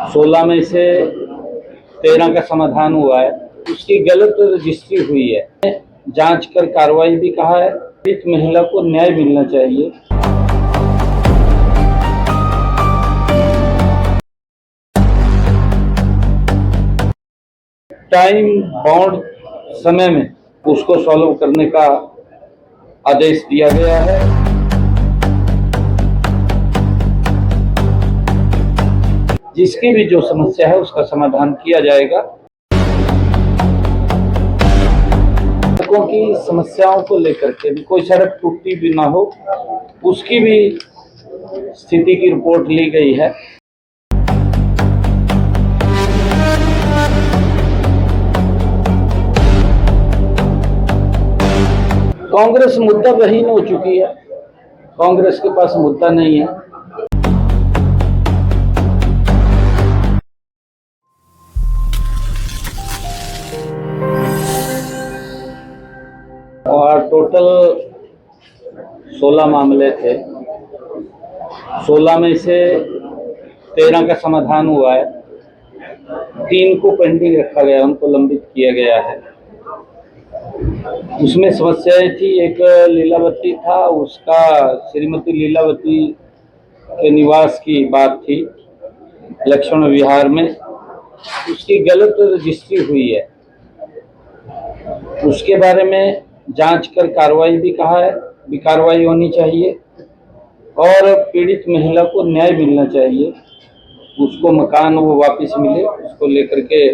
16 में से 13 का समाधान हुआ है, उसकी गलत रजिस्ट्री हुई है। जांच कर कार्रवाई भी कहा है। पीड़ित महिला को न्याय मिलना चाहिए। टाइम बाउंड समय में उसको सॉल्व करने का आदेश दिया गया है। जिसकी भी जो समस्या है उसका समाधान किया जाएगा। सड़कों की समस्याओं को लेकर के भी कोई सड़क टूटी भी ना हो, उसकी भी स्थिति की रिपोर्ट ली गई है। कांग्रेस मुद्दा रहीन हो चुकी है। कांग्रेस के पास मुद्दा नहीं है। और टोटल 16 मामले थे। 16 में से 13 का समाधान हुआ है। 3 को पेंडिंग रखा गया, उनको लंबित किया गया है। उसमें समस्याएं थी। एक लीलावती था, उसका श्रीमती लीलावती के निवास की बात थी लक्ष्मण विहार में। उसकी गलत रजिस्ट्री हुई है। उसके बारे में जांच कर कार्रवाई भी कहा है, भी कार्रवाई होनी चाहिए और पीड़ित महिला को न्याय मिलना चाहिए। उसको मकान वो वापस मिले, उसको लेकर के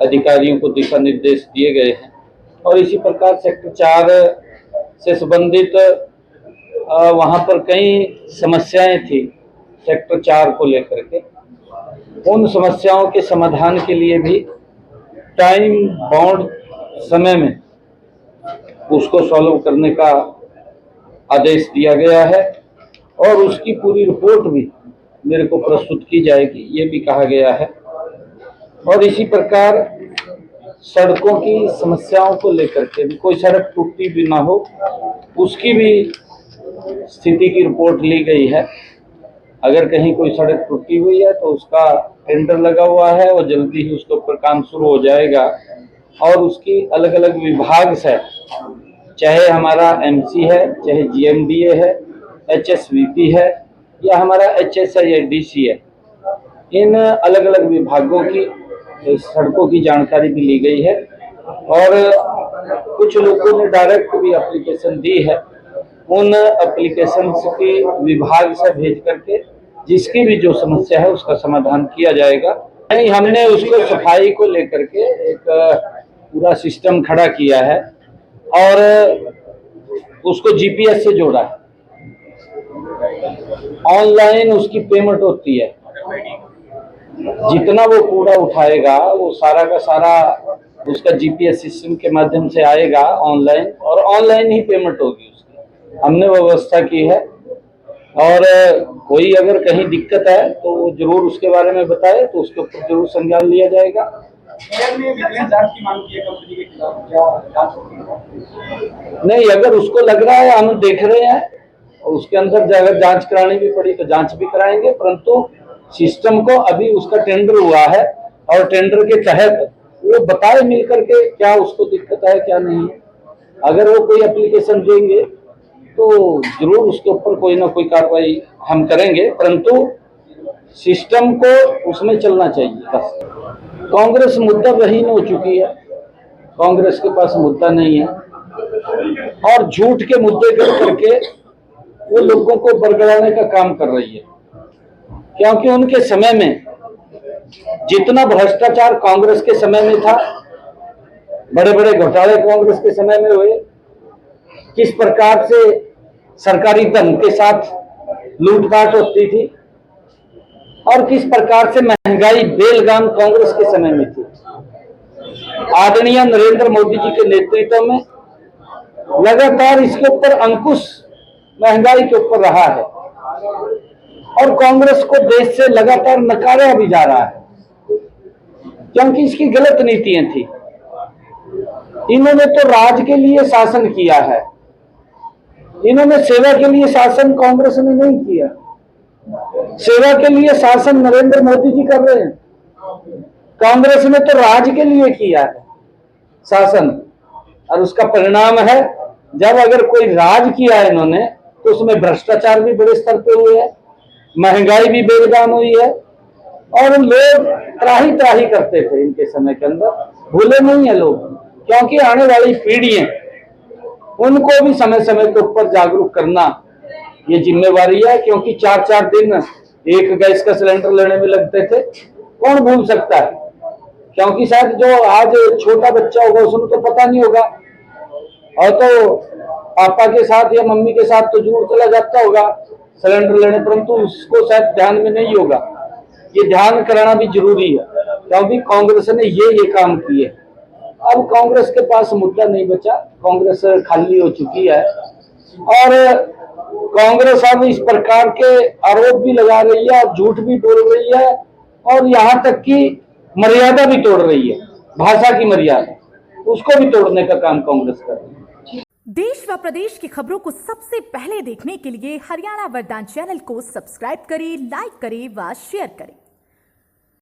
अधिकारियों को दिशा निर्देश दिए गए हैं। और इसी प्रकार सेक्टर 4 से संबंधित वहाँ पर कई समस्याएं थी सेक्टर 4 को लेकर के। उन समस्याओं के समाधान के लिए भी टाइम बाउंड समय में उसको सॉल्व करने का आदेश दिया गया है और उसकी पूरी रिपोर्ट भी मेरे को प्रस्तुत की जाएगी, ये भी कहा गया है। और इसी प्रकार सड़कों की समस्याओं को लेकर के भी कोई सड़क टूटी भी ना हो, उसकी भी स्थिति की रिपोर्ट ली गई है। अगर कहीं कोई सड़क टूटी हुई है तो उसका टेंडर लगा हुआ है और जल्दी ही उसके ऊपर काम शुरू हो जाएगा। और उसकी अलग अलग विभाग से, चाहे हमारा एमसी है, चाहे जीएमडीए है, एचएसवीपी है या हमारा एचएसआई है, डीसी है, इन अलग अलग विभागों की सड़कों की जानकारी भी ली गई है। और कुछ लोगों ने डायरेक्ट भी एप्लीकेशन दी है। उन एप्लीकेशन की विभाग से भेज करके जिसकी भी जो समस्या है उसका समाधान किया जाएगा। नहीं, हमने उसको सफाई को लेकर के एक पूरा सिस्टम खड़ा किया है और उसको जीपीएस से जोड़ा है। ऑनलाइन उसकी पेमेंट होती है। जितना वो कूड़ा उठाएगा वो सारा का सारा उसका जीपीएस सिस्टम के माध्यम से आएगा ऑनलाइन, और ऑनलाइन ही पेमेंट होगी उसकी। हमने व्यवस्था की है। और कोई अगर कहीं दिक्कत है तो वो जरूर उसके बारे में बताए, तो उसके ऊपर जरूर संज्ञान लिया जाएगा। नहीं, अगर उसको लग रहा है, हम देख रहे हैं, उसके अंदर अगर जांच करानी भी पड़ी तो जांच भी कराएंगे। परंतु सिस्टम को अभी उसका टेंडर हुआ है और टेंडर के तहत वो बताए मिल करके क्या उसको दिक्कत है क्या नहीं है। अगर वो कोई एप्लीकेशन देंगे तो जरूर उसके ऊपर कोई ना कोई कार्रवाई हम करेंगे, परंतु सिस्टम को उसमें चलना चाहिए बस। कांग्रेस मुद्दा रहीन हो चुकी है। कांग्रेस के पास मुद्दा नहीं है और झूठ के मुद्दे करके वो लोगों को बरगलाने का काम कर रही है। क्योंकि उनके समय में जितना भ्रष्टाचार कांग्रेस के समय में था, बड़े बड़े घोटाले कांग्रेस के समय में हुए, किस प्रकार से सरकारी धन के साथ लूटपाट होती थी और किस प्रकार से महंगाई बेलगाम कांग्रेस के समय में थी। आदरणीय नरेंद्र मोदी जी के नेतृत्व में लगातार इसके ऊपर अंकुश महंगाई के ऊपर रहा है और कांग्रेस को देश से लगातार नकारा भी जा रहा है, क्योंकि इसकी गलत नीतियां थी। इन्होंने तो राज के लिए शासन किया है, इन्होंने सेवा के लिए शासन कांग्रेस ने नहीं किया। सेवा के लिए शासन नरेंद्र मोदी जी कर रहे हैं। कांग्रेस ने तो राज के लिए किया है शासन, और उसका परिणाम है जब अगर कोई राज किया है इन्होंने तो उसमें भ्रष्टाचार भी बड़े स्तर पे हुए है, महंगाई भी बेलगाम हुई है, और लोग त्राही त्राही करते थे इनके समय के अंदर। भूले नहीं है लोग, क्योंकि आने वाली पीढ़ियां उनको भी समय समय के ऊपर जागरूक करना ये जिम्मेवारी है। क्योंकि 4-4 दिन एक गैस का सिलेंडर लेने में लगते थे, कौन भूल सकता है। क्योंकि शायद जो आज छोटा बच्चा होगा उसको तो पता नहीं होगा, और तो पापा के साथ या मम्मी के साथ तो जरूर चला जाता होगा सिलेंडर लेने, परंतु उसको शायद ध्यान में नहीं होगा। ये ध्यान कराना भी जरूरी है, क्योंकि कांग्रेस ने ये काम किए। अब कांग्रेस के पास मुद्दा नहीं बचा, कांग्रेस खाली हो चुकी है, और कांग्रेस अब इस प्रकार के आरोप भी लगा रही है और झूठ भी बोल रही है, और यहाँ तक कि मर्यादा भी तोड़ रही है, भाषा की मर्यादा, उसको भी तोड़ने का काम कांग्रेस कर रही है। देश व प्रदेश की खबरों को सबसे पहले देखने के लिए हरियाणा वरदान चैनल को सब्सक्राइब करें, लाइक करें व शेयर करें।